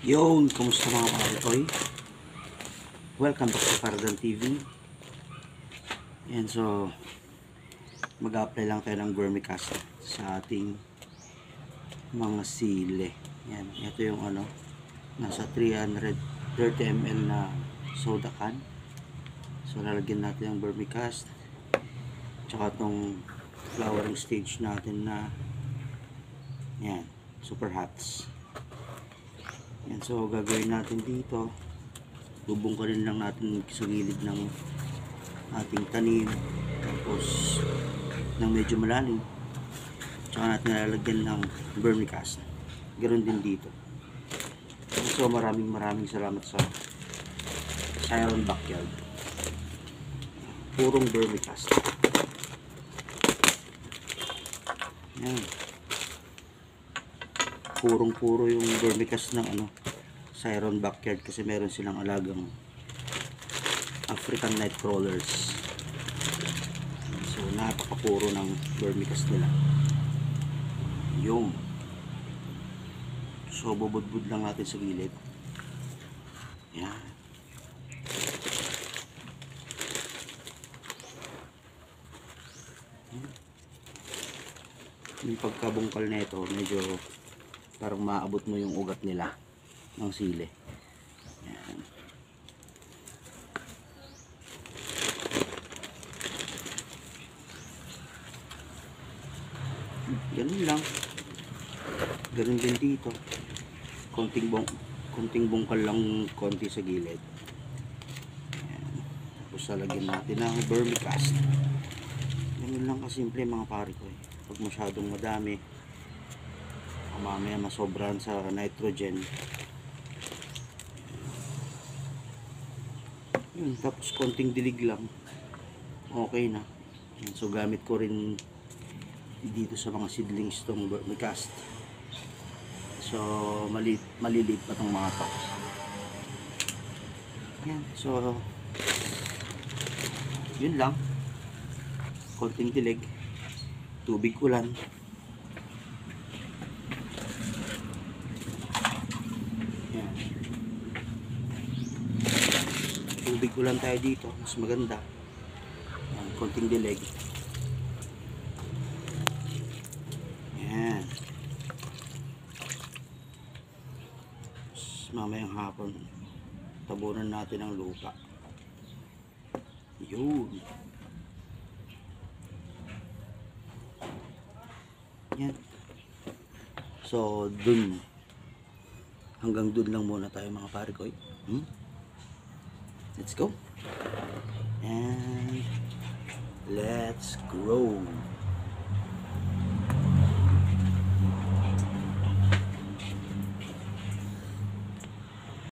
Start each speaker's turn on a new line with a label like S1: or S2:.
S1: Yon, kumusta mga kapitoy? Welcome back to Paradan TV. Yan, so mag-apply lang tayo ng vermicast sa ating mga sile. Yan, ito yung nasa 330 ml na soda can. So lalagyan natin yung vermicast tsaka itong flowering stage natin na yan, super hots. Yan, so gagawin natin dito, bubungkalin lang natin sa gilid ng ating tanim, tapos ng medyo malalim, tsaka natin nalalagyan ng vermicast. Ganoon din dito. So maraming salamat sa Iron Backyard. Purong vermicast. Yan, puro yung vermicast ng Iron Backyard kasi meron silang alagang African night crawlers. So napakapuro ng vermicast nila. Yung so bubudbud lang natin sa gilid. Yan. Yung pagkabungkal nito medyo parang maabot mo yung ugat nila ng sili. Yan. Ganun lang. Ganun din dito. Konting bungkal lang, konti sa gilid. Yan. Tapos lalagyan natin ng vermicast. Ganun lang kasimple mga pare ko. Pag masyadong madami, mamaya masobran sa nitrogen. Yun, tapos konting dilig lang, okay na. So gamit ko rin dito sa mga seedlings tong vermicast. So maliliit pa tong mga to. Yan, so yun lang, konting dilig, tubig ulan. Tubig ulan tayo dito, mas maganda. Yan, konting dilig. Yan. Mamayang hapon tabunan natin ang lupa. Yun. Yan. So hanggang dun lang muna tayo mga pare ko. Let's go and let's grow.